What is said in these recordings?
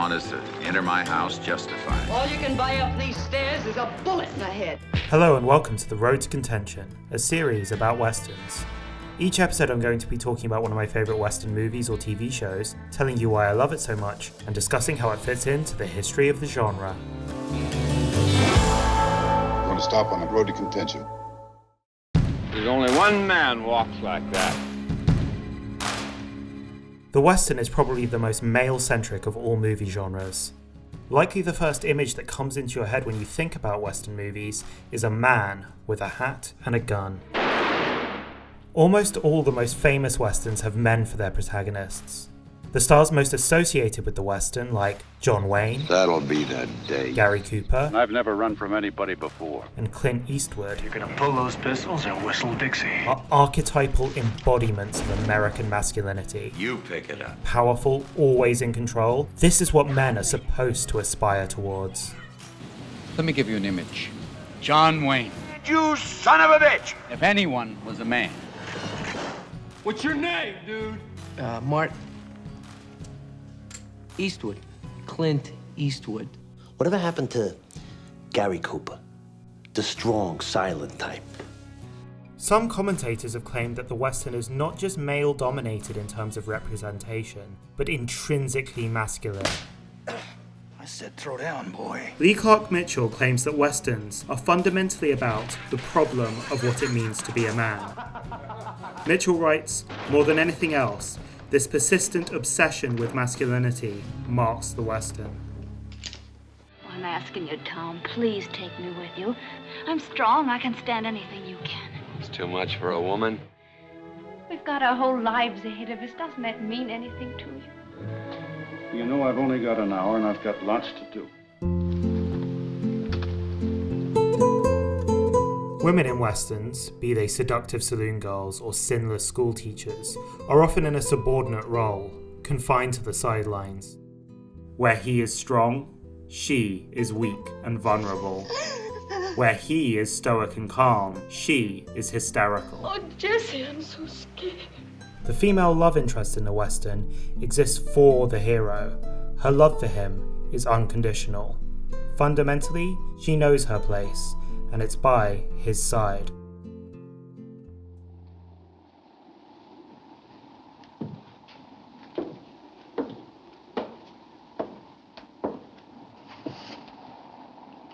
want us to enter my house justified. All you can buy up these stairs is a bullet in the head. Hello and welcome to The Road to Contention, a series about westerns. Each episode I'm going to be talking about one of my favourite western movies or TV shows, telling you why I love it so much, and discussing how it fits into the history of the genre. We're going to stop on the road to contention. There's only one man walks like that. The western is probably the most male-centric of all movie genres. Likely the first image that comes into your head when you think about western movies is a man with a hat and a gun. Almost all the most famous westerns have men for their protagonists. The stars most associated with the western, like John Wayne, That'll be the day. Gary Cooper, I've never run from anybody before. and Clint Eastwood, You're gonna pull those pistols and whistle Dixie. are archetypal embodiments of American masculinity. You pick it up. Powerful, always in control, this is what men are supposed to aspire towards. Let me give you an image. John Wayne. You son of a bitch! If anyone was a man. What's your name, dude? Mart Eastwood. Clint Eastwood. Whatever happened to Gary Cooper? The strong, silent type. Some commentators have claimed that the western is not just male-dominated in terms of representation, but intrinsically masculine. I said throw down, boy. Lee Clark Mitchell claims that westerns are fundamentally about the problem of what it means to be a man. Mitchell writes, more than anything else, this persistent obsession with masculinity marks the western. I'm asking you, Tom, please take me with you. I'm strong. I can stand anything you can. It's too much for a woman. We've got our whole lives ahead of us. Doesn't that mean anything to you? You know I've only got an hour and I've got lots to do. Women in westerns, be they seductive saloon girls or sinless school teachers, are often in a subordinate role, confined to the sidelines. Where he is strong, she is weak and vulnerable. Where he is stoic and calm, she is hysterical. Oh, Jesse, I'm so scared. The female love interest in the western exists for the hero. Her love for him is unconditional. Fundamentally, she knows her place, and it's by his side.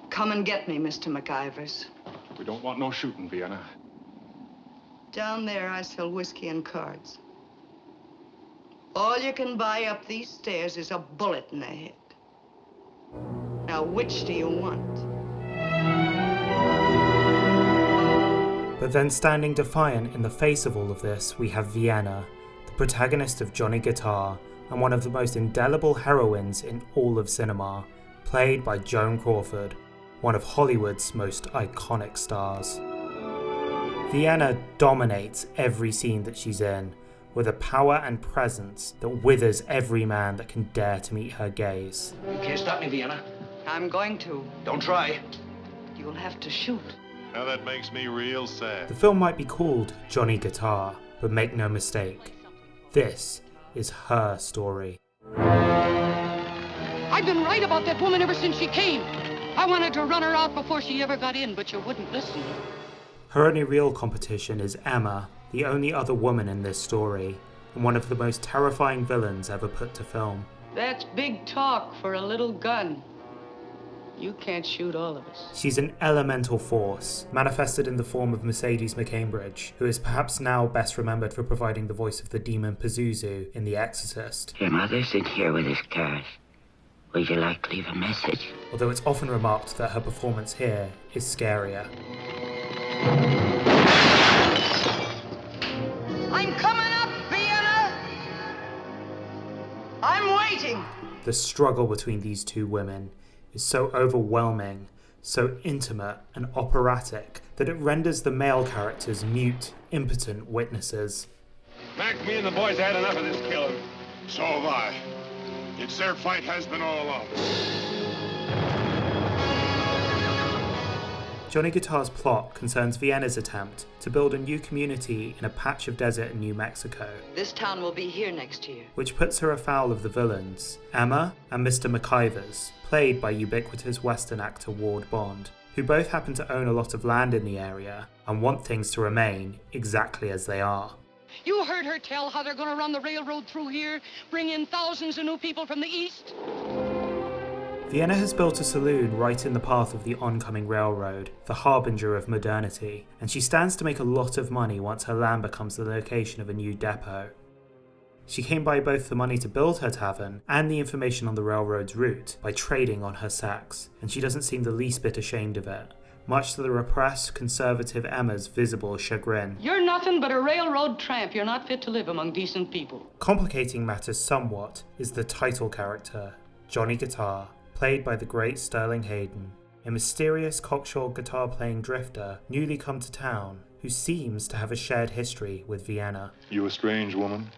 Come and get me, Mr. McIvers. We don't want no shooting, Vienna. Down there, I sell whiskey and cards. All you can buy up these stairs is a bullet in the head. Now, which do you want? But then standing defiant in the face of all of this, we have Vienna, the protagonist of Johnny Guitar, and one of the most indelible heroines in all of cinema, played by Joan Crawford, one of Hollywood's most iconic stars. Vienna dominates every scene that she's in, with a power and presence that withers every man that can dare to meet her gaze. You can't stop me, Vienna. I'm going to. Don't try. You'll have to shoot. Now that makes me real sad. The film might be called Johnny Guitar, but make no mistake, this is her story. I've been right about that woman ever since she came. I wanted to run her out before she ever got in, but you wouldn't listen. Her only real competition is Emma, the only other woman in this story, and one of the most terrifying villains ever put to film. That's big talk for a little gun. You can't shoot all of us. She's an elemental force, manifested in the form of Mercedes McCambridge, who is perhaps now best remembered for providing the voice of the demon Pazuzu in The Exorcist. Your mother's in here with his cars. Would you like to leave a message? Although it's often remarked that her performance here is scarier. I'm coming up, Vienna! I'm waiting! The struggle between these two women is so overwhelming, so intimate and operatic that it renders the male characters mute, impotent witnesses. Mac, me and the boys had enough of this killing. So have I. It's their fight has been all along. Johnny Guitar's plot concerns Vienna's attempt to build a new community in a patch of desert in New Mexico, This town will be here next year. which puts her afoul of the villains, Emma and Mr. McIvers, played by ubiquitous Western actor Ward Bond, who both happen to own a lot of land in the area and want things to remain exactly as they are. You heard her tell how they're going to run the railroad through here, bring in thousands of new people from the east? Vienna has built a saloon right in the path of the oncoming railroad, the harbinger of modernity, and she stands to make a lot of money once her land becomes the location of a new depot. She came by both the money to build her tavern and the information on the railroad's route by trading on her sex, and she doesn't seem the least bit ashamed of it, much to the repressed, conservative Emma's visible chagrin. You're nothing but a railroad tramp. You're not fit to live among decent people. Complicating matters somewhat is the title character, Johnny Guitar, played by the great Sterling Hayden, a mysterious cocksure guitar-playing drifter newly come to town who seems to have a shared history with Vienna. You a strange woman?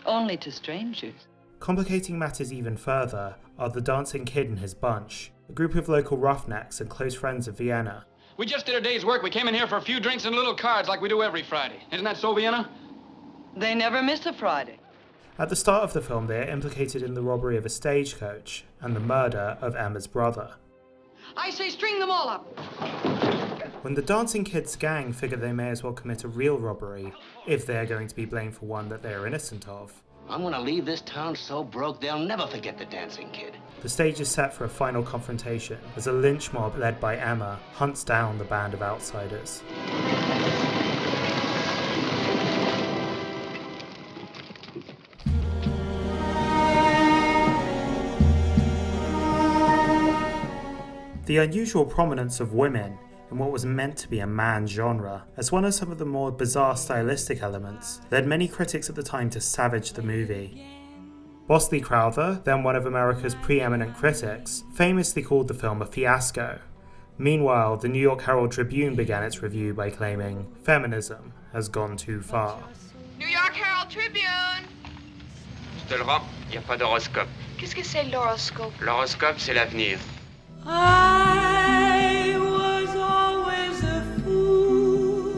Only to strangers. Complicating matters even further are the Dancing Kid and his bunch, a group of local roughnecks and close friends of Vienna. We just did a day's work. We came in here for a few drinks and little cards like we do every Friday. Isn't that so, Vienna? They never miss a Friday. At the start of the film, they are implicated in the robbery of a stagecoach and the murder of Emma's brother. I say string them all up. When the Dancing Kids gang figure they may as well commit a real robbery, if they are going to be blamed for one that they are innocent of, I'm gonna leave this town so broke they'll never forget the Dancing Kid. the stage is set for a final confrontation as a lynch mob led by Emma hunts down the band of outsiders. The unusual prominence of women in what was meant to be a man's genre, as well as some of the more bizarre stylistic elements, led many critics at the time to savage the movie. Bosley Crowther, then one of America's preeminent critics, famously called the film a fiasco. Meanwhile, the New York Herald Tribune began its review by claiming feminism has gone too far. New York Herald Tribune. Je te le rends, y a pas d'horoscope. Qu'est-ce que c'est l'horoscope? L'horoscope, c'est l'avenir. I was always a fool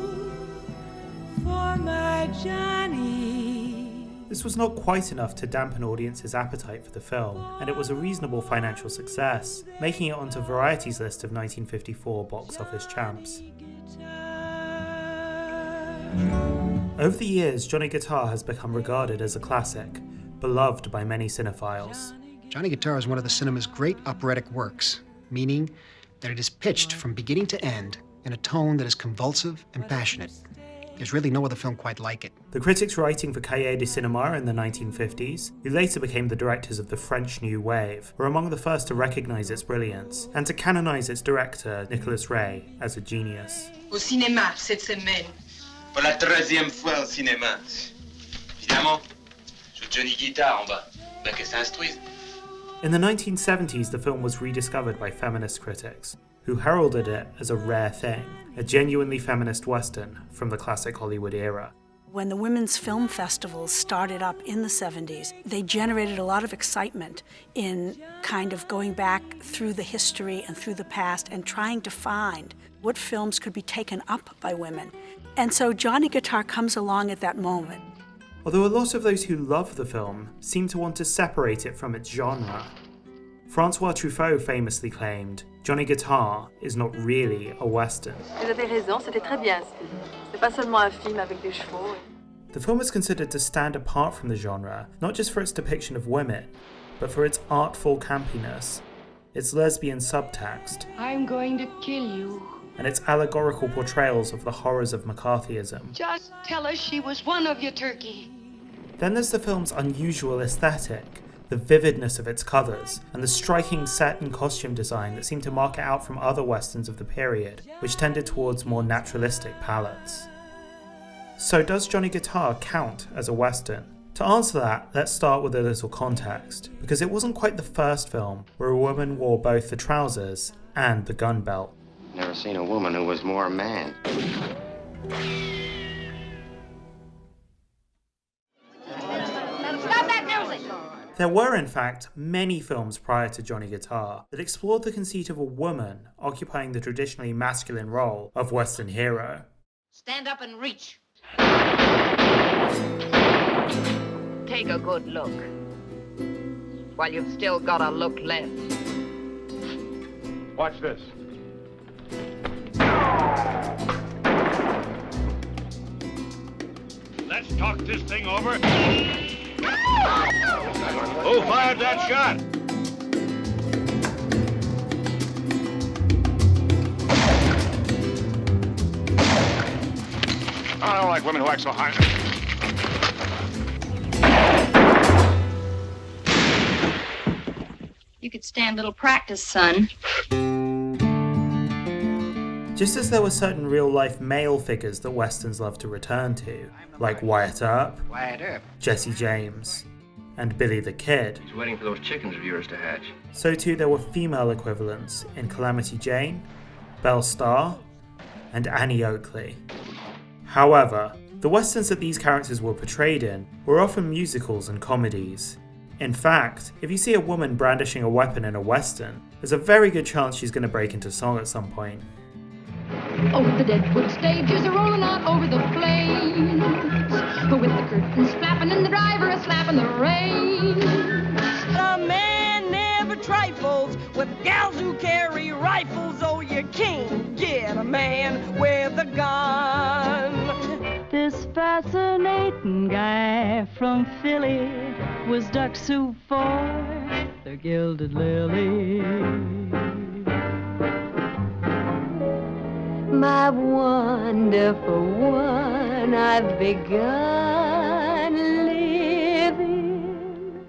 for my Johnny. This was not quite enough to dampen audiences' appetite for the film, and it was a reasonable financial success, making it onto Variety's list of 1954 box office champs. Over the years, Johnny Guitar has become regarded as a classic, beloved by many cinephiles. Johnny Guitar is one of the cinema's great operatic works, meaning that it is pitched from beginning to end in a tone that is convulsive and passionate. There's really no other film quite like it. The critics writing for Cahiers du Cinéma in the 1950s, who later became the directors of the French New Wave, were among the first to recognise its brilliance and to canonise its director, Nicholas Ray, as a genius. Au cinéma cette semaine. Pour la 13e fois au cinéma. Évidemment, je joue Johnny Guitar en bas. Ben que ça instruise. In the 1970s, the film was rediscovered by feminist critics, who heralded it as a rare thing, a genuinely feminist Western from the classic Hollywood era. When the women's film festivals started up in the 70s, they generated a lot of excitement in kind of going back through the history and through the past and trying to find what films could be taken up by women. And so Johnny Guitar comes along at that moment. Although a lot of those who love the film seem to want to separate it from its genre. François Truffaut famously claimed, Johnny Guitar is not really a Western. Vous avez raison, c'était très bien. C'est pas seulement un film avec des chevaux. The film is considered to stand apart from the genre, not just for its depiction of women, but for its artful campiness, its lesbian subtext, I'm going to kill you. and its allegorical portrayals of the horrors of McCarthyism. Just tell us she was one of you, Turkey. Then there's the film's unusual aesthetic, the vividness of its colours, and the striking set and costume design that seemed to mark it out from other westerns of the period, which tended towards more naturalistic palettes. So does Johnny Guitar count as a western? To answer that, let's start with a little context, because it wasn't quite the first film where a woman wore both the trousers and the gun belt. Never seen a woman who was more man. Stop that music! There were, in fact, many films prior to Johnny Guitar that explored the conceit of a woman occupying the traditionally masculine role of Western hero. Stand up and reach. Take a good look. While you've still got a look left. Watch this. Let's talk this thing over. Who fired that shot? I don't like women who act so high. You could stand a little practice, son. Just as there were certain real-life male figures that Westerns love to return to, like Wyatt Earp, Jesse James, and Billy the Kid, He's waiting for those chickens of yours to hatch. so too there were female equivalents in Calamity Jane, Belle Starr, and Annie Oakley. However, the Westerns that these characters were portrayed in were often musicals and comedies. In fact, if you see a woman brandishing a weapon in a Western, there's a very good chance she's going to break into song at some point. Over the Deadwood stages are rolling out over the plains, with the curtains flapping and the driver a slapping the reins. A man never trifles with gals who carry rifles. Oh, you can't get a man with a gun. This fascinating guy from Philly was duck soup for the Gilded Lily. My wonderful one, I've begun living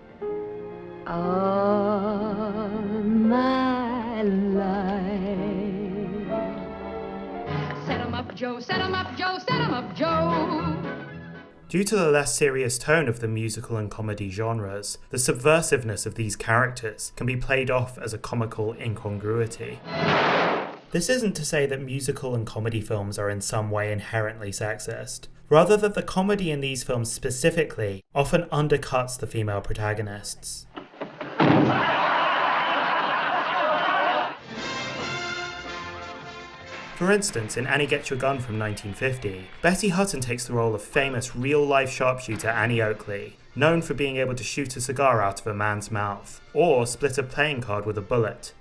all my life. Set 'em up, Joe, set 'em up, Joe, set 'em up, Joe. Due to the less serious tone of the musical and comedy genres, the subversiveness of these characters can be played off as a comical incongruity. This isn't to say that musical and comedy films are in some way inherently sexist, rather that the comedy in these films specifically often undercuts the female protagonists. For instance, in Annie Get Your Gun from 1950, Betty Hutton takes the role of famous real-life sharpshooter Annie Oakley, known for being able to shoot a cigar out of a man's mouth, or split a playing card with a bullet.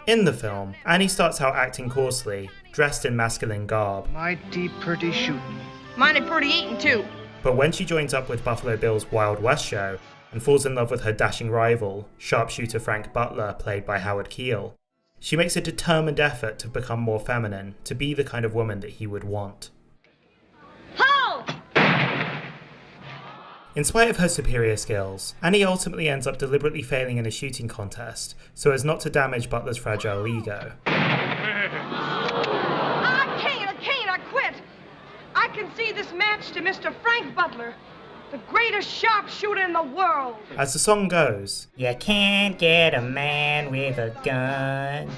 In the film, Annie starts out acting coarsely, dressed in masculine garb. Mighty pretty shooting. Mighty pretty eating, too. But when she joins up with Buffalo Bill's Wild West show and falls in love with her dashing rival, sharpshooter Frank Butler, played by Howard Keel, she makes a determined effort to become more feminine, to be the kind of woman that he would want. Ho! In spite of her superior skills, Annie ultimately ends up deliberately failing in a shooting contest so as not to damage Butler's fragile ego. I quit. I concede this match to Mr. Frank Butler, the greatest sharpshooter in the world. As the song goes, you can't get a man with a gun.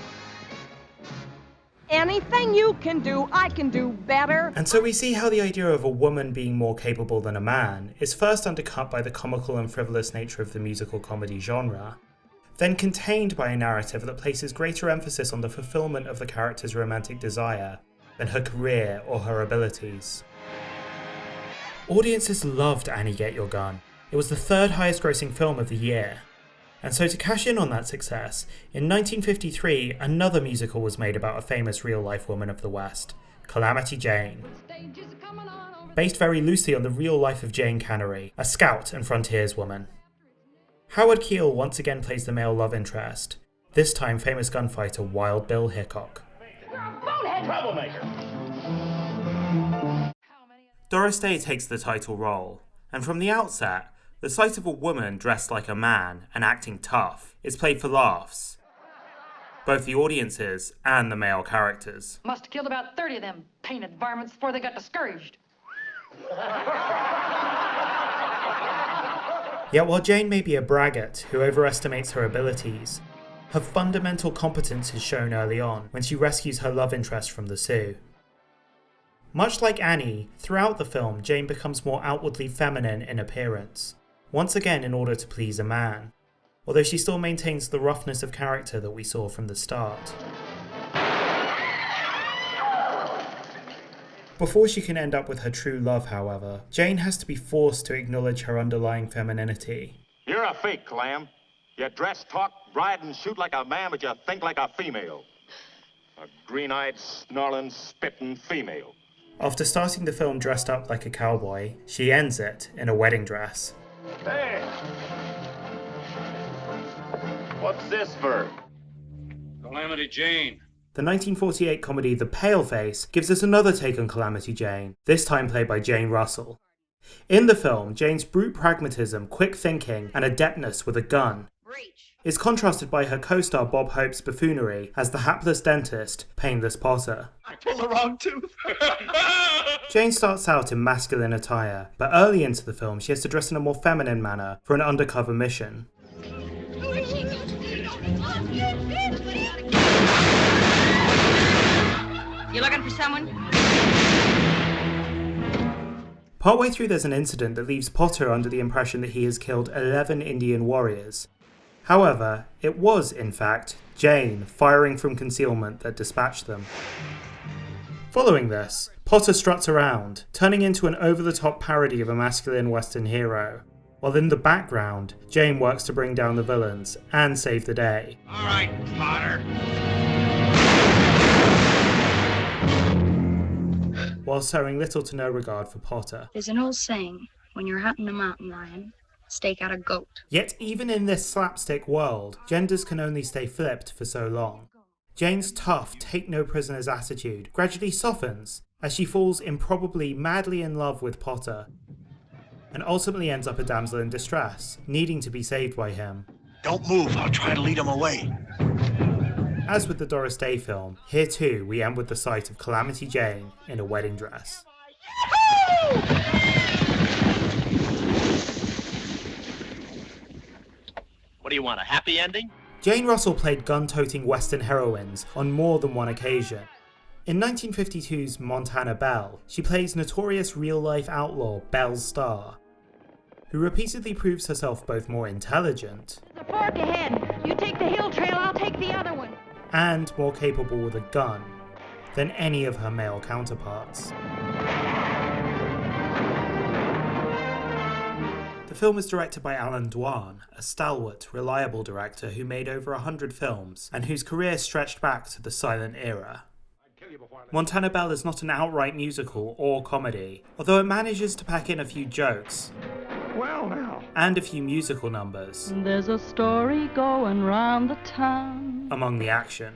Anything you can do, I can do better. And so we see how the idea of a woman being more capable than a man is first undercut by the comical and frivolous nature of the musical comedy genre, then contained by a narrative that places greater emphasis on the fulfillment of the character's romantic desire than her career or her abilities. Audiences loved Annie Get Your Gun. It was the third highest grossing film of the year. And so to cash in on that success, in 1953 another musical was made about a famous real-life woman of the West, Calamity Jane. Based very loosely on the real life of Jane Cannery, a scout and frontierswoman. Howard Keel once again plays the male love interest, this time famous gunfighter Wild Bill Hickok. Bonehead troublemaker. Doris Day takes the title role, and from the outset, the sight of a woman dressed like a man and acting tough is played for laughs. Both the audiences and the male characters. Must have killed about 30 of them painted varmints before they got discouraged. Yet while Jane may be a braggart who overestimates her abilities, her fundamental competence is shown early on when she rescues her love interest from the Sioux. Much like Annie, throughout the film Jane becomes more outwardly feminine in appearance, once again in order to please a man, although she still maintains the roughness of character that we saw from the start. Before she can end up with her true love, however, Jane has to be forced to acknowledge her underlying femininity. You're a fake, Clam. You dress, talk, ride, and shoot like a man, but you think like a female. A green-eyed, snarling, spitting female. After starting the film dressed up like a cowboy, she ends it in a wedding dress. Hey! What's this for? Calamity Jane. The 1948 comedy The Paleface gives us another take on Calamity Jane, this time played by Jane Russell. In the film, Jane's brute pragmatism, quick thinking, and adeptness with a gun is contrasted by her co-star Bob Hope's buffoonery as the hapless dentist, Painless Potter. I pulled the wrong tooth. Jane starts out in masculine attire, but early into the film she has to dress in a more feminine manner for an undercover mission. You looking for someone? Partway through there's an incident that leaves Potter under the impression that he has killed 11 Indian warriors. However, it was, in fact, Jane firing from concealment that dispatched them. Following this, Potter struts around, turning into an over-the-top parody of a masculine Western hero, while in the background, Jane works to bring down the villains and save the day. All right, Potter. While showing little to no regard for Potter. There's an old saying, when you're hunting a mountain lion, stake out a goat. Yet even in this slapstick world, genders can only stay flipped for so long. Jane's tough, take-no-prisoners attitude gradually softens as she falls improbably madly in love with Potter, and ultimately ends up a damsel in distress, needing to be saved by him. Don't move, I'll try to lead him away. As with the Doris Day film, here too we end with the sight of Calamity Jane in a wedding dress. What do you want, a happy ending? Jane Russell played gun-toting Western heroines on more than one occasion. In 1952's Montana Belle, she plays notorious real-life outlaw Belle Starr, who repeatedly proves herself both more intelligent The fork ahead. You take the hill trail, I'll take the other one. and more capable with a gun than any of her male counterparts. The film is directed by Alan Dwan, a stalwart, reliable director who made over 100 films and whose career stretched back to the silent era. Montana Belle is not an outright musical or comedy, although it manages to pack in a few jokes Well now. and a few musical numbers There's a story going round the town. among the action.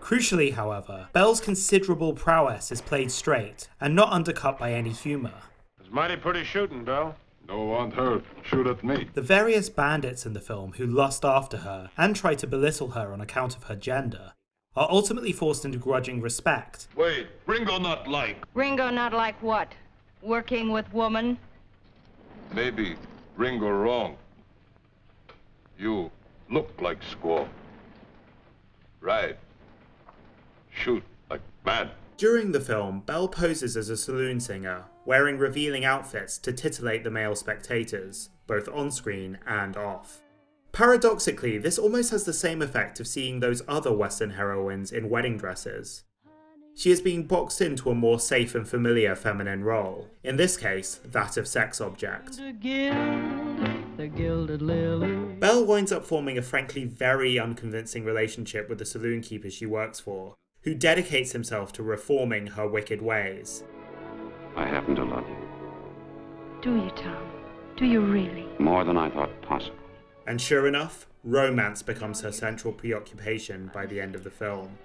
Crucially, however, Belle's considerable prowess is played straight and not undercut by any humour. It's mighty pretty shooting, Belle. No want her. Shoot at me. The various bandits in the film who lust after her and try to belittle her on account of her gender are ultimately forced into grudging respect. Wait, Ringo not like. Ringo not like what? Working with woman? Maybe Ringo wrong. You look like squaw. Right. Shoot like man. During the film, Belle poses as a saloon singer, wearing revealing outfits to titillate the male spectators, both on-screen and off. Paradoxically, this almost has the same effect of seeing those other Western heroines in wedding dresses. She is being boxed into a more safe and familiar feminine role, in this case, that of sex object. The gilded lily. Belle winds up forming a frankly very unconvincing relationship with the saloon keeper she works for, who dedicates himself to reforming her wicked ways. I happen to love you. Do you, Tom? Do you really? More than I thought possible. And sure enough, romance becomes her central preoccupation by the end of the film.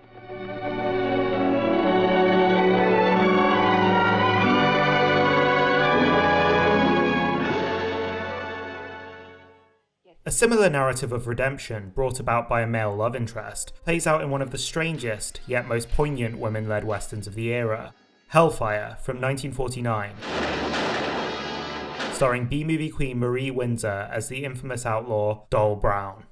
A similar narrative of redemption, brought about by a male love interest, plays out in one of the strangest, yet most poignant women-led westerns of the era, Hellfire from 1949. Starring B-movie queen Marie Windsor as the infamous outlaw Doll Brown.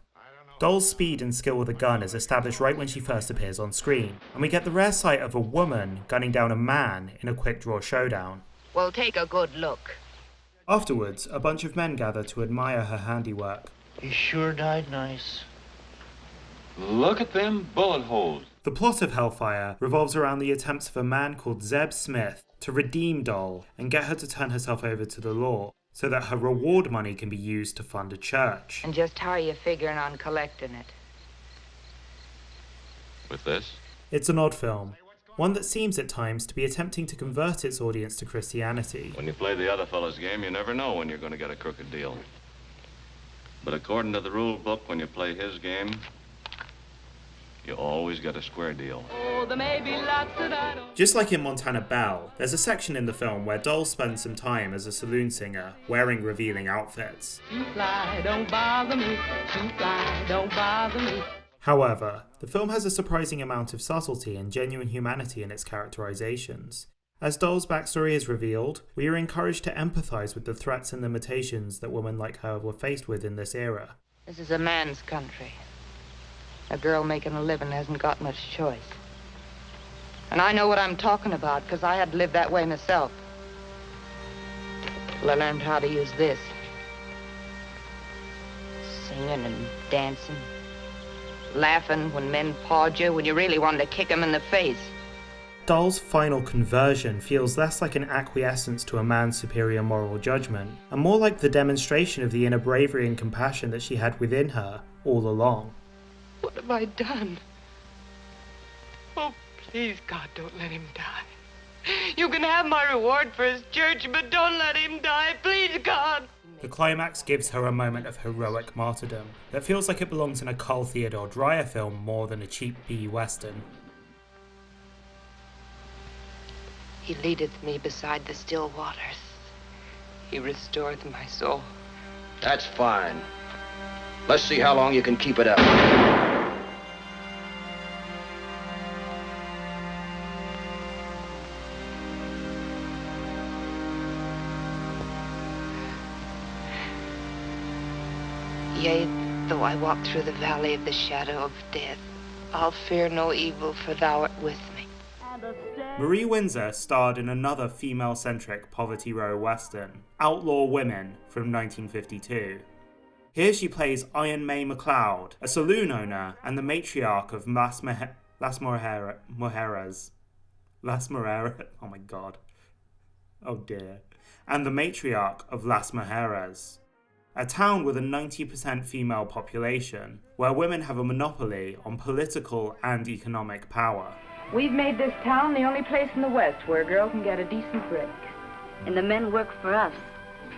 Doll's speed and skill with a gun is established right when she first appears on screen, and we get the rare sight of a woman gunning down a man in a quick-draw showdown. Well, take a good look. Afterwards, a bunch of men gather to admire her handiwork. He sure died nice. Look at them bullet holes. The plot of Hellfire revolves around the attempts of a man called Zeb Smith to redeem Doll and get her to turn herself over to the law so that her reward money can be used to fund a church. And just how are you figuring on collecting it? With this? It's an odd film, one that seems at times to be attempting to convert its audience to Christianity. When you play the other fellow's game, you never know when you're going to get a crooked deal. But according to the rule book, when you play his game, you always get a square deal. Oh, there may be lots that I don't. Just like in Montana Belle, there's a section in the film where Doll spends some time as a saloon singer, wearing revealing outfits. You fly, don't bother me. You fly, don't bother me. However, the film has a surprising amount of subtlety and genuine humanity in its characterizations. As Doll's backstory is revealed, we are encouraged to empathize with the threats and limitations that women like her were faced with in this era. This is a man's country. A girl making a living hasn't got much choice. And I know what I'm talking about, because I had to live that way myself. Well, I learned how to use this. Singing and dancing. Laughing when men pawed you, when you really wanted to kick them in the face. Doll's final conversion feels less like an acquiescence to a man's superior moral judgment, and more like the demonstration of the inner bravery and compassion that she had within her all along. What have I done? Oh, please, God, don't let him die. You can have my reward for his church, but don't let him die, please, God. The climax gives her a moment of heroic martyrdom that feels like it belongs in a Carl Theodore Dreyer film more than a cheap B-Western. He leadeth me beside the still waters. He restoreth my soul. That's fine. Let's see how long you can keep it up. Yea, though I walk through the valley of the shadow of death, I'll fear no evil, for thou art with me. Marie Windsor starred in another female-centric Poverty Row Western, Outlaw Women, from 1952. Here she plays Iron May McLeod, a saloon owner and the matriarch of Las Mujeres. Oh my god. Oh dear. And the matriarch of Las Mujeres, a town with a 90% female population, where women have a monopoly on political and economic power. We've made this town the only place in the West where a girl can get a decent break. And the men work for us,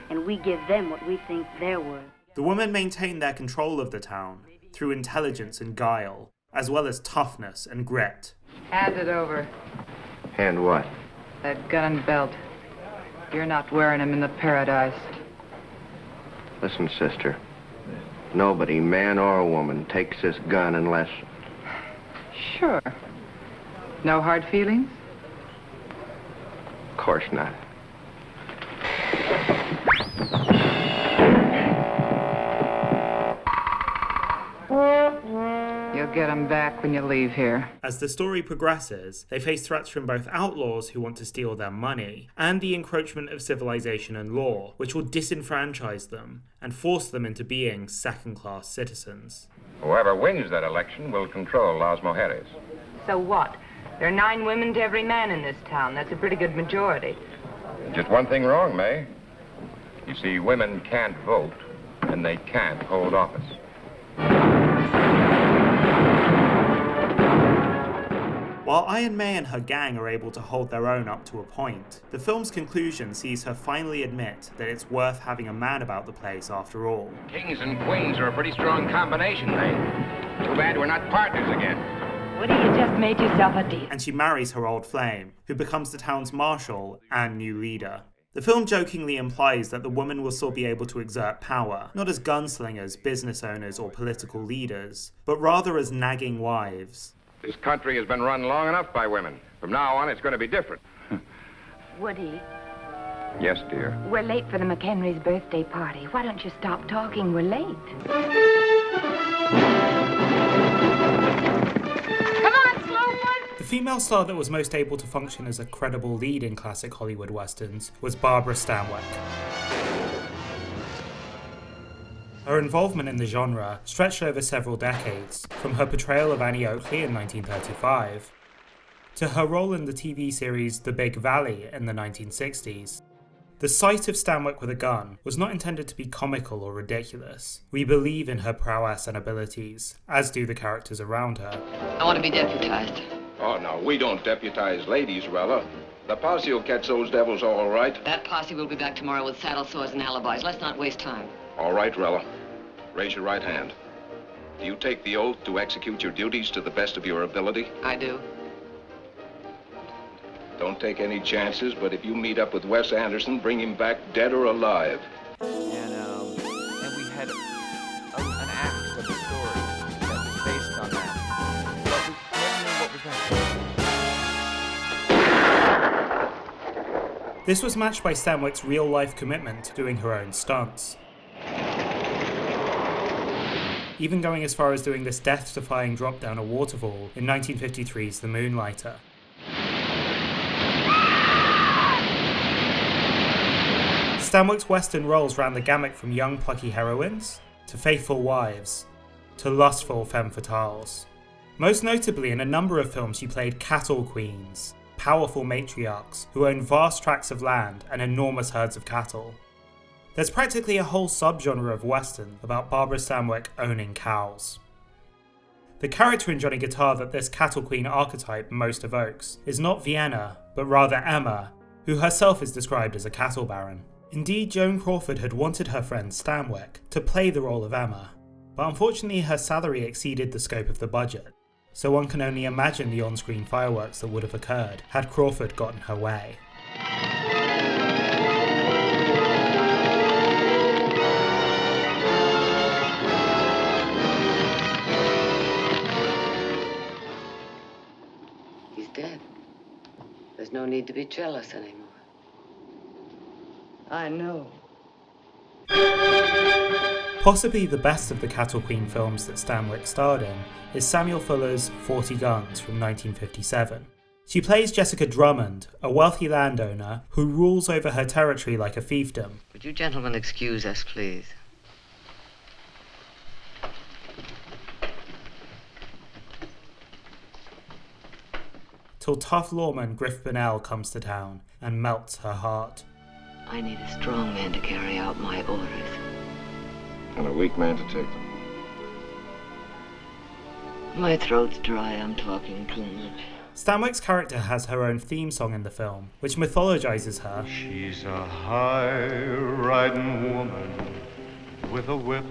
and we give them what we think they're worth. The women maintain their control of the town through intelligence and guile, as well as toughness and grit. Hand it over. And what? That gun and belt. You're not wearing them in the paradise. Listen, sister. Nobody, man or woman, takes this gun unless... Sure. No hard feelings? Of course not. You'll get them back when you leave here. As the story progresses, they face threats from both outlaws who want to steal their money, and the encroachment of civilization and law, which will disenfranchise them and force them into being second-class citizens. Whoever wins that election will control Las Mujeres. So what? There are 9 women to every man in this town. That's a pretty good majority. Just one thing wrong, May. You see, women can't vote, and they can't hold office. While Iron May and her gang are able to hold their own up to a point, the film's conclusion sees her finally admit that it's worth having a man about the place after all. Kings and queens are a pretty strong combination, May. Too bad we're not partners again. What do you just made yourself a deal? And she marries her old flame, who becomes the town's marshal and new leader. The film jokingly implies that the woman will still be able to exert power, not as gunslingers, business owners, or political leaders, but rather as nagging wives. This country has been run long enough by women. From now on, it's going to be different. Woody, Yes, dear. we're late for the McHenry's birthday party. Why don't you stop talking? We're late. Come on, slow one. The female star that was most able to function as a credible lead in classic Hollywood westerns was Barbara Stanwyck. Her involvement in the genre stretched over several decades, from her portrayal of Annie Oakley in 1935, to her role in the TV series The Big Valley in the 1960s. The sight of Stanwyck with a gun was not intended to be comical or ridiculous. We believe in her prowess and abilities, as do the characters around her. I want to be deputized. Oh, no, we don't deputize ladies, Rella. The posse will catch those devils all right. That posse will be back tomorrow with saddle sores and alibis. Let's not waste time. All right, Rella. Raise your right hand. Do you take the oath to execute your duties to the best of your ability? I do. Don't take any chances, but if you meet up with Wes Anderson, bring him back dead or alive. And we had an act of the story that was based on that. But we didn't know what was happening. This was matched by Stanwyck's real-life commitment to doing her own stunts, even going as far as doing this death-defying drop down a waterfall in 1953's The Moonlighter. Stanwyck's Western roles ran the gamut from young plucky heroines, to faithful wives, to lustful femme fatales. Most notably, in a number of films she played cattle queens, powerful matriarchs who owned vast tracts of land and enormous herds of cattle. There's practically a whole subgenre of Western about Barbara Stanwyck owning cows. The character in Johnny Guitar that this cattle queen archetype most evokes is not Vienna, but rather Emma, who herself is described as a cattle baron. Indeed, Joan Crawford had wanted her friend Stanwyck to play the role of Emma, but unfortunately her salary exceeded the scope of the budget, so one can only imagine the on-screen fireworks that would have occurred had Crawford gotten her way. He's dead. There's no need to be jealous anymore. I know. Possibly the best of the Cattle Queen films that Stanwyck starred in is Samuel Fuller's 40 Guns from 1957. She plays Jessica Drummond, a wealthy landowner who rules over her territory like a fiefdom. Would you gentlemen excuse us, please? Till tough lawman Griff Bonnell comes to town and melts her heart. I need a strong man to carry out my orders. And a weak man to take them. My throat's dry, I'm talking too much. Stanwyck's character has her own theme song in the film, which mythologizes her. She's a high-riding woman with a whip.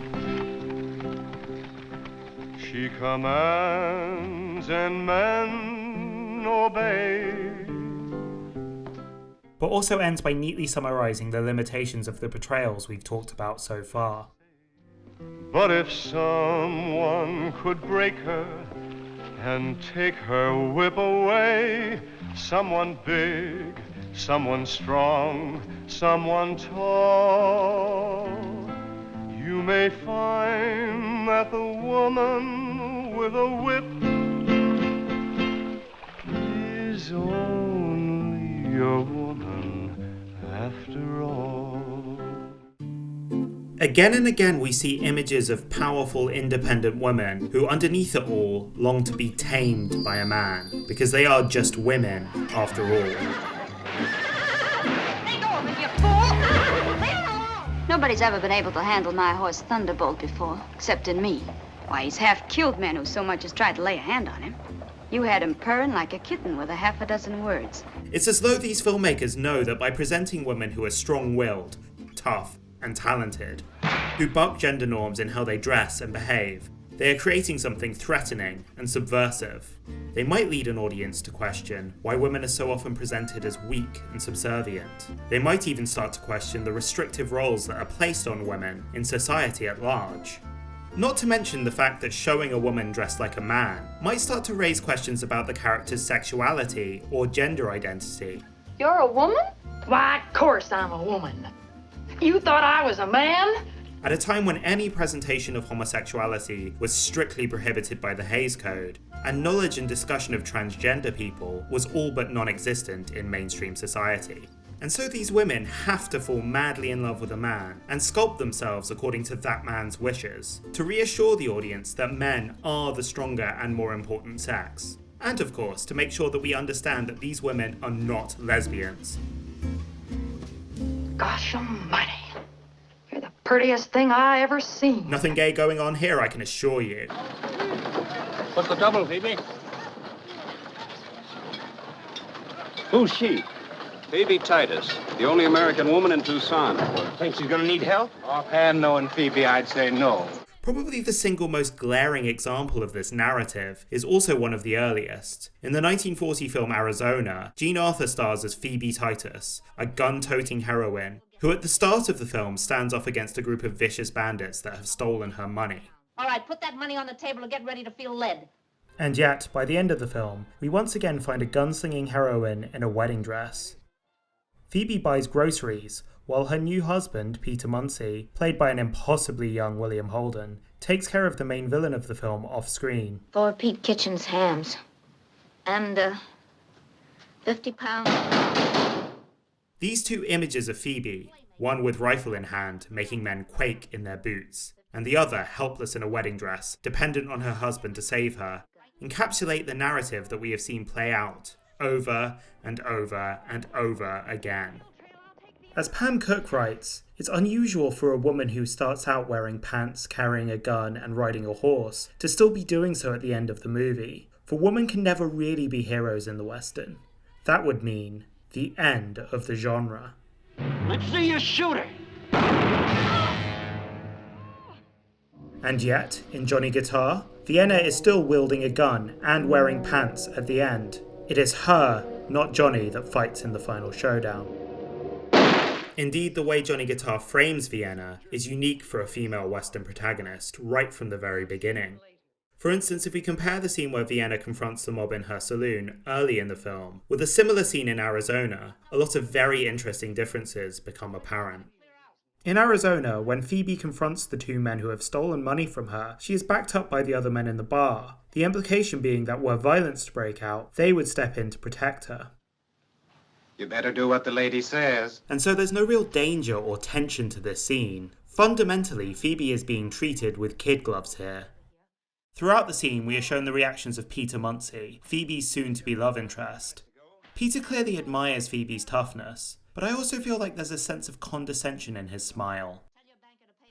She commands and men obey. But also ends by neatly summarizing the limitations of the portrayals we've talked about so far. But if someone could break her and take her whip away, someone big, someone strong, someone tall, you may find that the woman with a whip is only a woman after all. Again and again we see images of powerful, independent women who underneath it all long to be tamed by a man, because they are just women after all. Nobody's ever been able to handle my horse Thunderbolt before, except in me. Why, he's half killed men who so much as tried to lay a hand on him. You had him purring like a kitten with a half a dozen words. It's as though these filmmakers know that by presenting women who are strong-willed, tough, and talented, who buck gender norms in how they dress and behave, they are creating something threatening and subversive. They might lead an audience to question why women are so often presented as weak and subservient. They might even start to question the restrictive roles that are placed on women in society at large. Not to mention the fact that showing a woman dressed like a man might start to raise questions about the character's sexuality or gender identity. You're a woman? Why, of course I'm a woman. You thought I was a man? At a time when any presentation of homosexuality was strictly prohibited by the Hays Code, and knowledge and discussion of transgender people was all but non-existent in mainstream society. And so these women have to fall madly in love with a man and sculpt themselves according to that man's wishes, to reassure the audience that men are the stronger and more important sex. And of course, to make sure that we understand that these women are not lesbians. Gosh almighty. You're the prettiest thing I ever seen. Nothing gay going on here, I can assure you. What's the trouble, Phoebe? Who's she? Phoebe Titus, the only American woman in Tucson. Think she's gonna need help? Offhand, knowing Phoebe, I'd say no. Probably the single most glaring example of this narrative is also one of the earliest. In the 1940 film Arizona, Jean Arthur stars as Phoebe Titus, a gun-toting heroine, who at the start of the film stands off against a group of vicious bandits that have stolen her money. All right, put that money on the table and get ready to feel lead. And yet, by the end of the film, we once again find a gunslinging heroine in a wedding dress. Phoebe buys groceries, while her new husband, Peter Munsey, played by an impossibly young William Holden, takes care of the main villain of the film off-screen. For Pete Kitchen's hams. And, 50 pounds. These two images of Phoebe, one with rifle in hand, making men quake in their boots, and the other helpless in a wedding dress, dependent on her husband to save her, encapsulate the narrative that we have seen play out over and over and over again. As Pam Cook writes, it's unusual for a woman who starts out wearing pants, carrying a gun, and riding a horse to still be doing so at the end of the movie, for women can never really be heroes in the Western. That would mean the end of the genre. Let's see you shoot her! And yet, in Johnny Guitar, Vienna is still wielding a gun and wearing pants at the end. It is her, not Johnny, that fights in the final showdown. Indeed, the way Johnny Guitar frames Vienna is unique for a female Western protagonist right from the very beginning. For instance, if we compare the scene where Vienna confronts the mob in her saloon early in the film with a similar scene in Arizona, a lot of very interesting differences become apparent. In Arizona, when Phoebe confronts the two men who have stolen money from her, she is backed up by the other men in the bar, the implication being that were violence to break out, they would step in to protect her. You better do what the lady says. And so there's no real danger or tension to this scene. Fundamentally, Phoebe is being treated with kid gloves here. Throughout the scene, we are shown the reactions of Peter Munsey, Phoebe's soon-to-be love interest. Peter clearly admires Phoebe's toughness, but I also feel like there's a sense of condescension in his smile.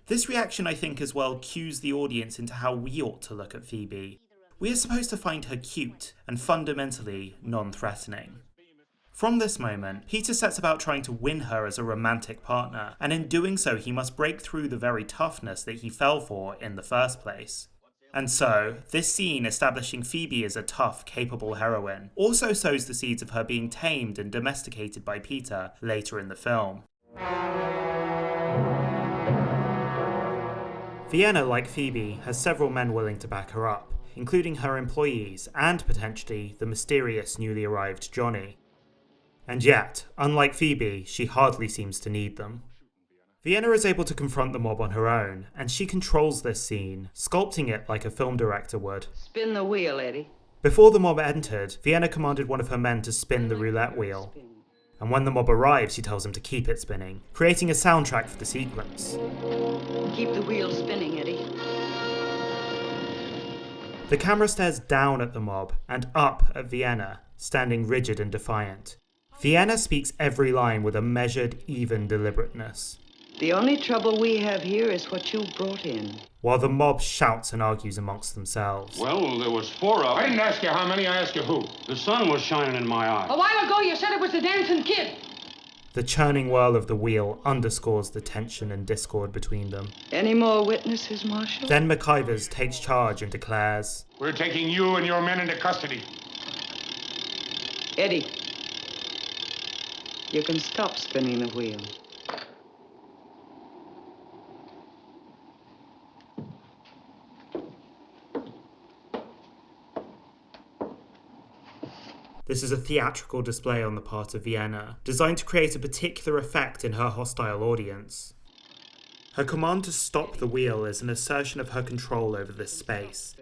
This reaction, I think, as well cues the audience into how we ought to look at Phoebe. We are supposed to find her cute and fundamentally non-threatening. From this moment, Peter sets about trying to win her as a romantic partner, and in doing so he must break through the very toughness that he fell for in the first place. And so, this scene establishing Phoebe as a tough, capable heroine also sows the seeds of her being tamed and domesticated by Peter later in the film. Vienna, like Phoebe, has several men willing to back her up, including her employees and, potentially, the mysterious newly arrived Johnny. And yet, unlike Phoebe, she hardly seems to need them. Vienna is able to confront the mob on her own, and she controls this scene, sculpting it like a film director would. Spin the wheel, Eddie. Before the mob entered, Vienna commanded one of her men to spin the roulette wheel. And when the mob arrives, she tells him to keep it spinning, creating a soundtrack for the sequence. Keep the wheel spinning, Eddie. The camera stares down at the mob and up at Vienna, standing rigid and defiant. Vienna speaks every line with a measured, even deliberateness. The only trouble we have here is what you brought in. While the mob shouts and argues amongst themselves. Well, there was 4 of them. I didn't ask you how many, I asked you who. The sun was shining in my eye. A while ago you said it was the dancing kid. The churning whirl of the wheel underscores the tension and discord between them. Any more witnesses, Marshal? Then McIvers takes charge and declares, We're taking you and your men into custody. Eddie, you can stop spinning the wheel. This is a theatrical display on the part of Vienna, designed to create a particular effect in her hostile audience. Her command to stop the wheel is an assertion of her control over this space.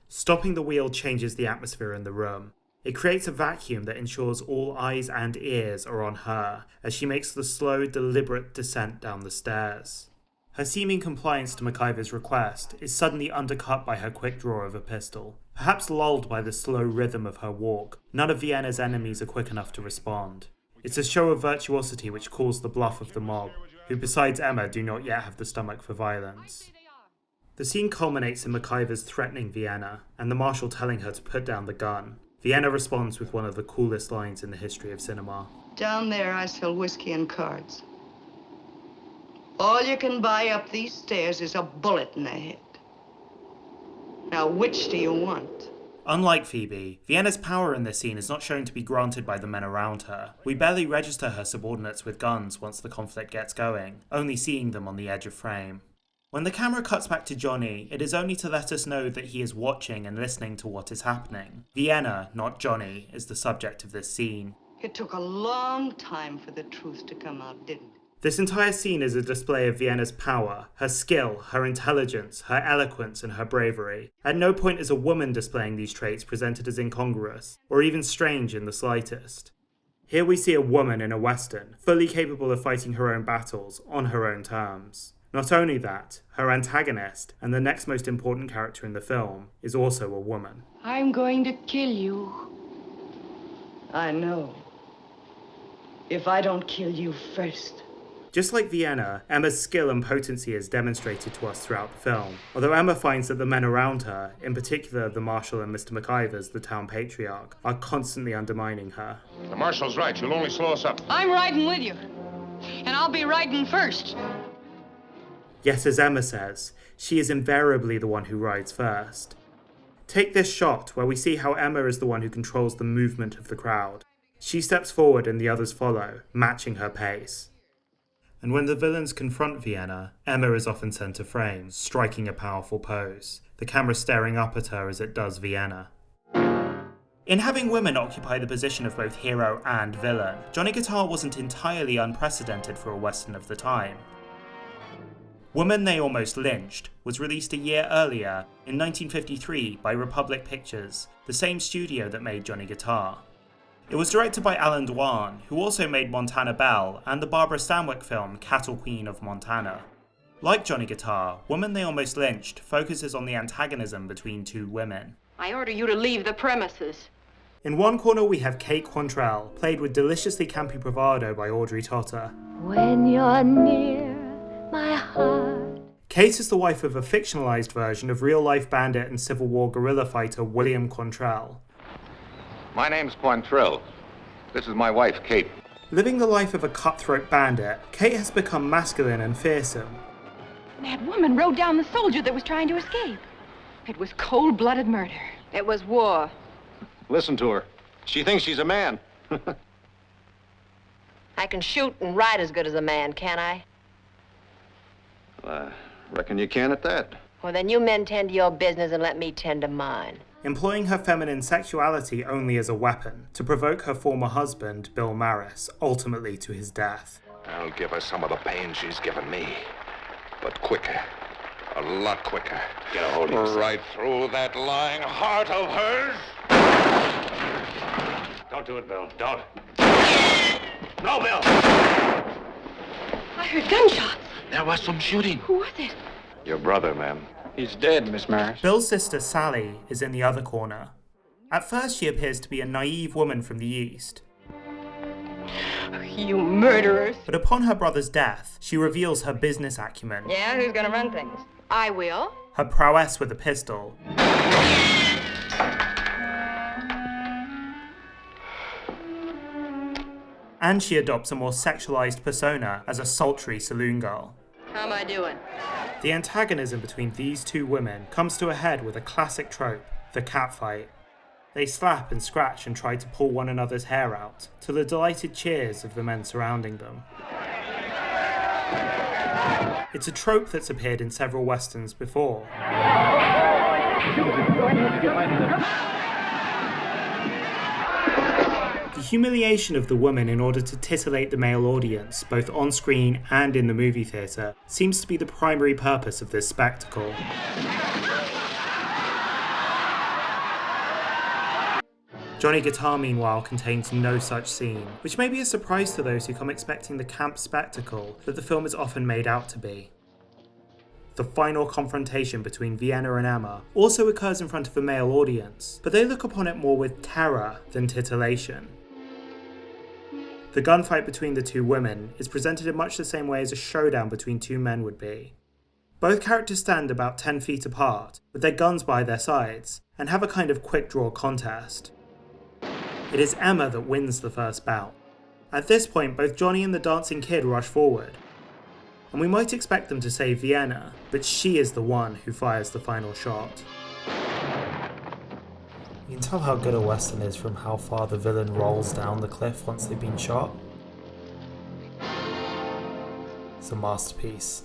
Stopping the wheel changes the atmosphere in the room. It creates a vacuum that ensures all eyes and ears are on her as she makes the slow, deliberate descent down the stairs. Her seeming compliance to McIver's request is suddenly undercut by her quick draw of a pistol. Perhaps lulled by the slow rhythm of her walk, none of Vienna's enemies are quick enough to respond. It's a show of virtuosity which calls the bluff of the mob, who besides Emma do not yet have the stomach for violence. The scene culminates in McIver's threatening Vienna, and the marshal telling her to put down the gun. Vienna responds with one of the coolest lines in the history of cinema. Down there, I sell whiskey and cards. All you can buy up these stairs is a bullet in the head. Now, which do you want? Unlike Phoebe, Vienna's power in this scene is not shown to be granted by the men around her. We barely register her subordinates with guns once the conflict gets going, only seeing them on the edge of frame. When the camera cuts back to Johnny, it is only to let us know that he is watching and listening to what is happening. Vienna, not Johnny, is the subject of this scene. It took a long time for the truth to come out, didn't it? This entire scene is a display of Vienna's power, her skill, her intelligence, her eloquence, and her bravery. At no point is a woman displaying these traits presented as incongruous, or even strange in the slightest. Here we see a woman in a western, fully capable of fighting her own battles, on her own terms. Not only that, her antagonist, and the next most important character in the film, is also a woman. I'm going to kill you. I know. If I don't kill you first. Just like Vienna, Emma's skill and potency is demonstrated to us throughout the film, although Emma finds that the men around her, in particular the Marshal and Mr. McIvers, the town patriarch, are constantly undermining her. The Marshal's right. You'll only slow us up. I'm riding with you. And I'll be riding first. Yet as Emma says, she is invariably the one who rides first. Take this shot where we see how Emma is the one who controls the movement of the crowd. She steps forward and the others follow, matching her pace. And when the villains confront Vienna, Emma is often center frame, striking a powerful pose, the camera staring up at her as it does Vienna. In having women occupy the position of both hero and villain, Johnny Guitar wasn't entirely unprecedented for a western of the time. Woman They Almost Lynched was released a year earlier, in 1953, by Republic Pictures, the same studio that made Johnny Guitar. It was directed by Alan Dwan, who also made Montana Belle and the Barbara Stanwyck film Cattle Queen of Montana. Like Johnny Guitar, Woman They Almost Lynched focuses on the antagonism between two women. I order you to leave the premises. In one corner we have Kate Quantrell, played with deliciously campy bravado by Audrey Totter. When you're near my heart. Kate is the wife of a fictionalized version of real-life bandit and Civil War guerrilla fighter William Quantrell. My name's Quantrill. This is my wife, Kate. Living the life of a cutthroat bandit, Kate has become masculine and fearsome. That woman rode down the soldier that was trying to escape. It was cold-blooded murder. It was war. Listen to her. She thinks she's a man. I can shoot and ride as good as a man, can't I? Reckon you can at that. Well, then you men tend to your business and let me tend to mine. Employing her feminine sexuality only as a weapon to provoke her former husband, Bill Maris, ultimately to his death. I'll give her some of the pain she's given me. But quicker. A lot quicker. Get a hold of yourself. Right through that lying heart of hers. Don't do it, Bill. Don't. No, Bill! I heard gunshots. There was some shooting. Who was it? Your brother, ma'am. He's dead, Miss Maris. Bill's sister, Sally, is in the other corner. At first, she appears to be a naive woman from the East. You murderers. But upon her brother's death, she reveals her business acumen. Yeah, who's gonna run things? I will. Her prowess with a pistol. And she adopts a more sexualized persona as a sultry saloon girl. How am I doing? The antagonism between these two women comes to a head with a classic trope, the catfight. They slap and scratch and try to pull one another's hair out, to the delighted cheers of the men surrounding them. It's a trope that's appeared in several westerns before. The The humiliation of the woman in order to titillate the male audience, both on screen and in the movie theatre, seems to be the primary purpose of this spectacle. Johnny Guitar, meanwhile, contains no such scene, which may be a surprise to those who come expecting the camp spectacle that the film is often made out to be. The final confrontation between Vienna and Emma also occurs in front of a male audience, but they look upon it more with terror than titillation. The gunfight between the two women is presented in much the same way as a showdown between two men would be. Both characters stand about 10 feet apart, with their guns by their sides, and have a kind of quick draw contest. It is Emma that wins the first bout. At this point, both Johnny and the dancing kid rush forward, and we might expect them to save Vienna, but she is the one who fires the final shot. You can tell how good a western is from how far the villain rolls down the cliff once they've been shot. It's a masterpiece.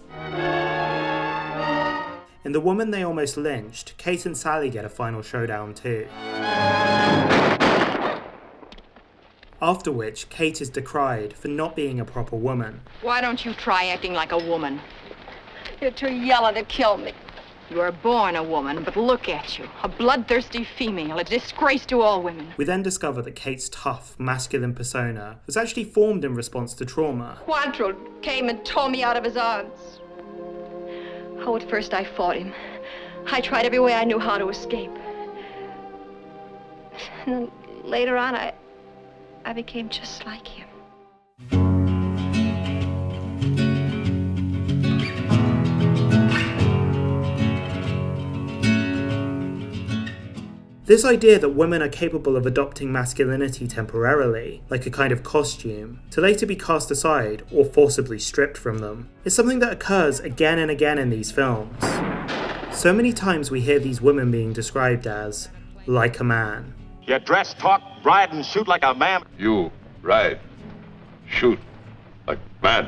In The Woman They Almost Lynched, Kate and Sally get a final showdown too. After which, Kate is decried for not being a proper woman. Why don't you try acting like a woman? You're too yellow to kill me. You were born a woman, but look at you. A bloodthirsty female, a disgrace to all women. We then discover that Kate's tough, masculine persona was actually formed in response to trauma. Quantrill came and tore me out of his arms. Oh, at first I fought him. I tried every way I knew how to escape. And then later on, I became just like him. This idea that women are capable of adopting masculinity temporarily, like a kind of costume, to later be cast aside or forcibly stripped from them, is something that occurs again and again in these films. So many times we hear these women being described as, like a man. You dress, talk, ride, and shoot like a man. You ride, shoot like man.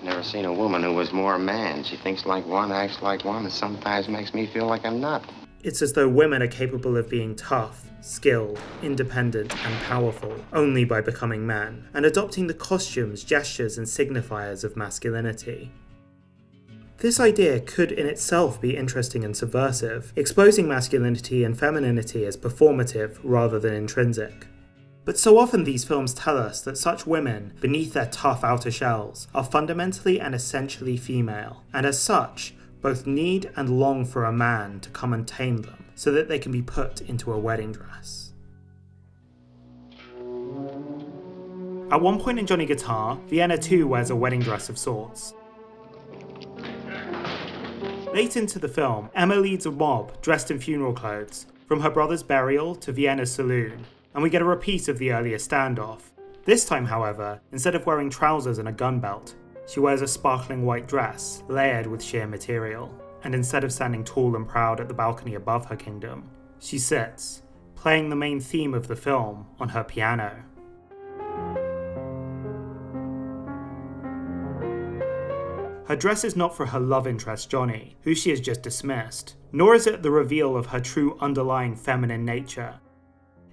Never seen a woman who was more a man. She thinks like one, acts like one, and sometimes makes me feel like I'm not. It's as though women are capable of being tough, skilled, independent, and powerful only by becoming men, and adopting the costumes, gestures, and signifiers of masculinity. This idea could in itself be interesting and subversive, exposing masculinity and femininity as performative rather than intrinsic. But so often these films tell us that such women, beneath their tough outer shells, are fundamentally and essentially female, and as such, both need and long for a man to come and tame them, so that they can be put into a wedding dress. At one point in Johnny Guitar, Vienna too wears a wedding dress of sorts. Late into the film, Emma leads a mob dressed in funeral clothes, from her brother's burial to Vienna's saloon, and we get a repeat of the earlier standoff. This time, however, instead of wearing trousers and a gun belt, she wears a sparkling white dress, layered with sheer material, and instead of standing tall and proud at the balcony above her kingdom, she sits, playing the main theme of the film on her piano. Her dress is not for her love interest Johnny, who she has just dismissed, nor is it the reveal of her true underlying feminine nature.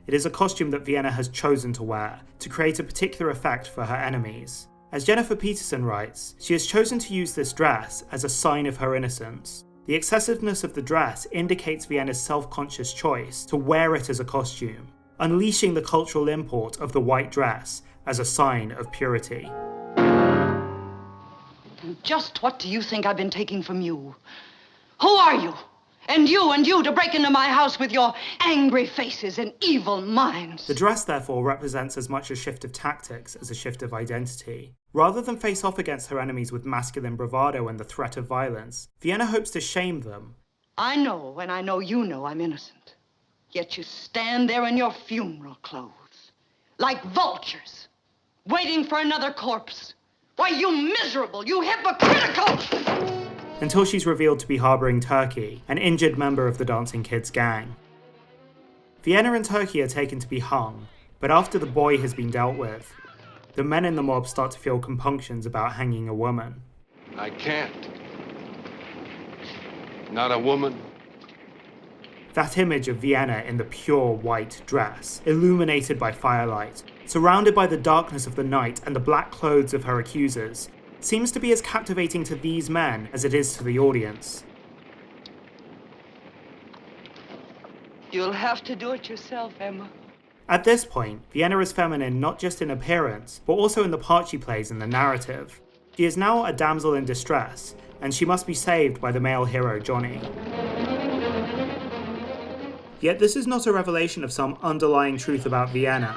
It is a costume that Vienna has chosen to wear to create a particular effect for her enemies. As Jennifer Peterson writes, she has chosen to use this dress as a sign of her innocence. The excessiveness of the dress indicates Vienna's self-conscious choice to wear it as a costume, unleashing the cultural import of the white dress as a sign of purity. Just what do you think I've been taking from you? Who are you? And you to break into my house with your angry faces and evil minds. The dress, therefore, represents as much a shift of tactics as a shift of identity. Rather than face off against her enemies with masculine bravado and the threat of violence, Vienna hopes to shame them. I know, and I know you know I'm innocent. Yet you stand there in your funeral clothes, like vultures, waiting for another corpse. Why, you miserable, you hypocritical! Until she's revealed to be harbouring Turkey, an injured member of the Dancing Kids gang. Vienna and Turkey are taken to be hung, but after the boy has been dealt with, the men in the mob start to feel compunctions about hanging a woman. I can't. Not a woman. That image of Vienna in the pure white dress, illuminated by firelight, surrounded by the darkness of the night and the black clothes of her accusers, seems to be as captivating to these men as it is to the audience. You'll have to do it yourself, Emma. At this point, Vienna is feminine not just in appearance, but also in the part she plays in the narrative. She is now a damsel in distress, and she must be saved by the male hero Johnny. Yet this is not a revelation of some underlying truth about Vienna,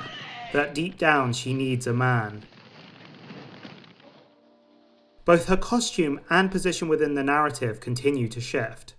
that deep down she needs a man. Both her costume and position within the narrative continue to shift.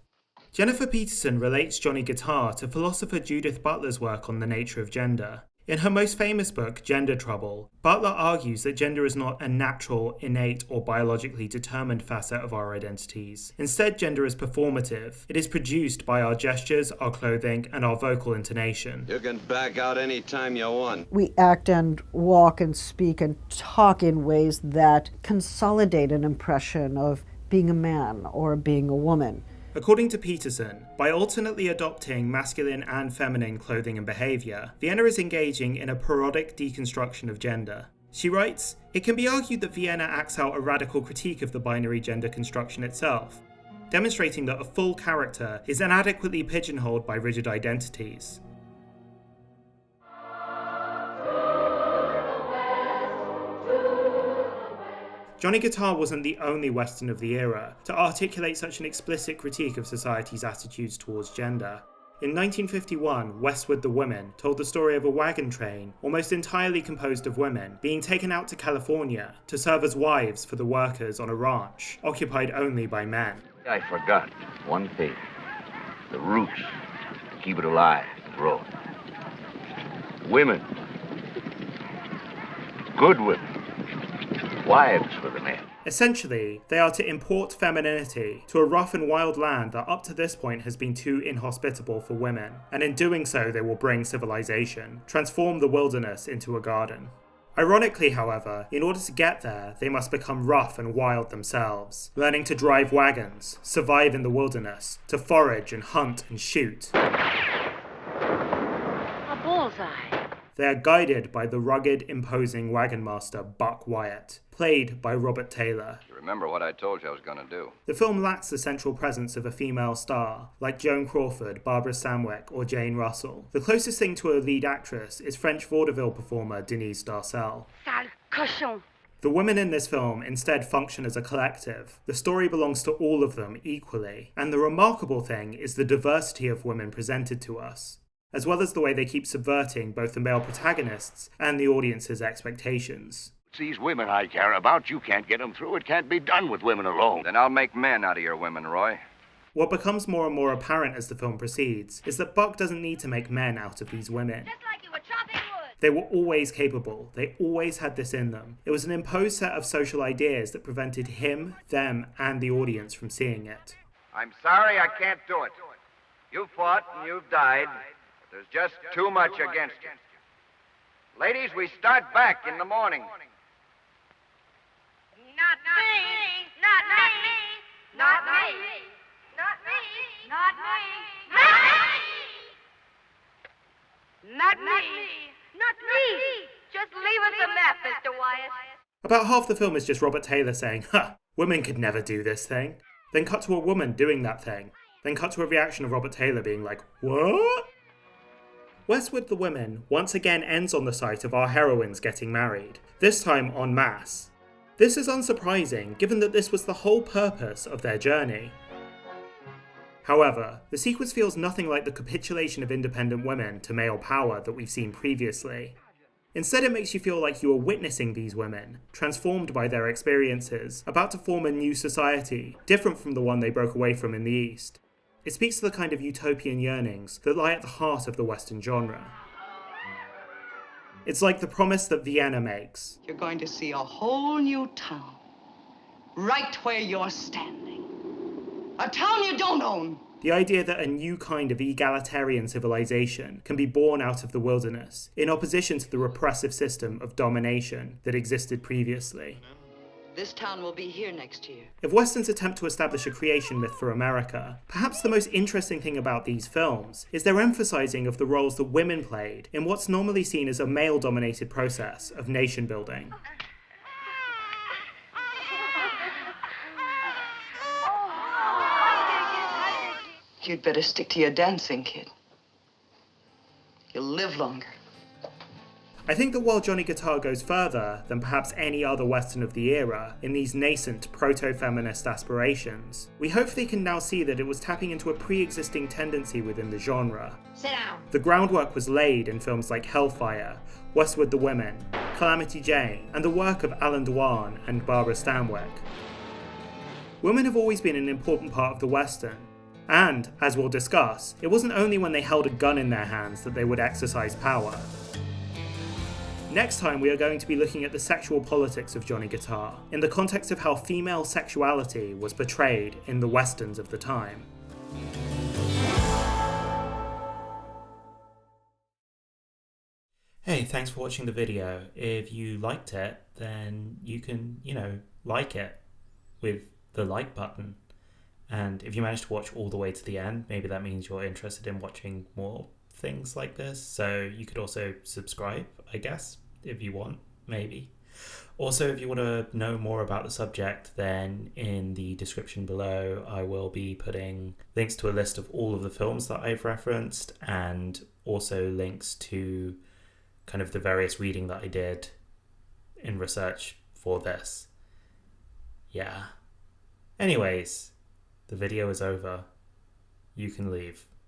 Jennifer Peterson relates Johnny Guitar to philosopher Judith Butler's work on the nature of gender. In her most famous book, Gender Trouble, Butler argues that gender is not a natural, innate, or biologically determined facet of our identities. Instead, gender is performative. It is produced by our gestures, our clothing, and our vocal intonation. You can back out any time you want. We act and walk and speak and talk in ways that consolidate an impression of being a man or being a woman. According to Peterson, by alternately adopting masculine and feminine clothing and behaviour, Vienna is engaging in a parodic deconstruction of gender. She writes, "It can be argued that Vienna acts out a radical critique of the binary gender construction itself, demonstrating that a full character is inadequately pigeonholed by rigid identities. Johnny Guitar wasn't the only Western of the era to articulate such an explicit critique of society's attitudes towards gender. In 1951, Westward the Women told the story of a wagon train, almost entirely composed of women, being taken out to California to serve as wives for the workers on a ranch, occupied only by men. I forgot one thing. The roots to keep it alive and grow. Women. Good women. Wives for the men. Essentially, they are to import femininity to a rough and wild land that up to this point has been too inhospitable for women, and in doing so they will bring civilization, transform the wilderness into a garden. Ironically, however, in order to get there, they must become rough and wild themselves, learning to drive wagons, survive in the wilderness, to forage and hunt and shoot. A bullseye. They are guided by the rugged, imposing wagon master Buck Wyatt, played by Robert Taylor. You remember what I told you I was going to do. The film lacks the central presence of a female star, like Joan Crawford, Barbara Stanwyck, or Jane Russell. The closest thing to a lead actress is French vaudeville performer Denise Darcel. Sale cochon. The women in this film instead function as a collective. The story belongs to all of them equally, and the remarkable thing is the diversity of women presented to us, as well as the way they keep subverting both the male protagonists and the audience's expectations. It's these women I care about. You can't get them through. It can't be done with women alone. Then I'll make men out of your women, Roy. What becomes more and more apparent as the film proceeds is that Buck doesn't need to make men out of these women. Just like you were chopping wood. They were always capable. They always had this in them. It was an imposed set of social ideas that prevented him, them, and the audience from seeing it. I'm sorry I can't do it. You've fought and you've died. There's just too much against you. Ladies, we start back in the morning. Not me. Not me. Not me. Not me. Not me. Not me. Not me. Just leave us a map, Mr. Wyatt. About half the film is just Robert Taylor saying, "Ha, women could never do this thing." Then cut to a woman doing that thing. Then cut to a reaction of Robert Taylor being like, "What?" Westward the Women once again ends on the sight of our heroines getting married, this time en masse. This is unsurprising, given that this was the whole purpose of their journey. However, the sequence feels nothing like the capitulation of independent women to male power that we've seen previously. Instead, it makes you feel like you are witnessing these women, transformed by their experiences, about to form a new society, different from the one they broke away from in the East. It speaks to the kind of utopian yearnings that lie at the heart of the Western genre. It's like the promise that Vienna makes. You're going to see a whole new town, right where you're standing. A town you don't own. The idea that a new kind of egalitarian civilization can be born out of the wilderness, in opposition to the repressive system of domination that existed previously. This town will be here next year. If Westerns attempt to establish a creation myth for America, perhaps the most interesting thing about these films is their emphasizing of the roles that women played in what's normally seen as a male-dominated process of nation building. You'd better stick to your dancing, kid. You'll live longer. I think that while Johnny Guitar goes further than perhaps any other Western of the era in these nascent proto-feminist aspirations, we hopefully can now see that it was tapping into a pre-existing tendency within the genre. Sit down. The groundwork was laid in films like Hellfire, Westward the Women, Calamity Jane, and the work of Alan Dwan and Barbara Stanwyck. Women have always been an important part of the Western, and, as we'll discuss, it wasn't only when they held a gun in their hands that they would exercise power. Next time we are going to be looking at the sexual politics of Johnny Guitar, in the context of how female sexuality was portrayed in the westerns of the time. Hey, thanks for watching the video. If you liked it, then you can, like it with the like button. And if you managed to watch all the way to the end, maybe that means you're interested in watching more things like this. So you could also subscribe, I guess, if you want, maybe. Also, if you want to know more about the subject, then in the description below, I will be putting links to a list of all of the films that I've referenced, and also links to kind of the various reading that I did in research for this. Yeah. Anyways, the video is over. You can leave.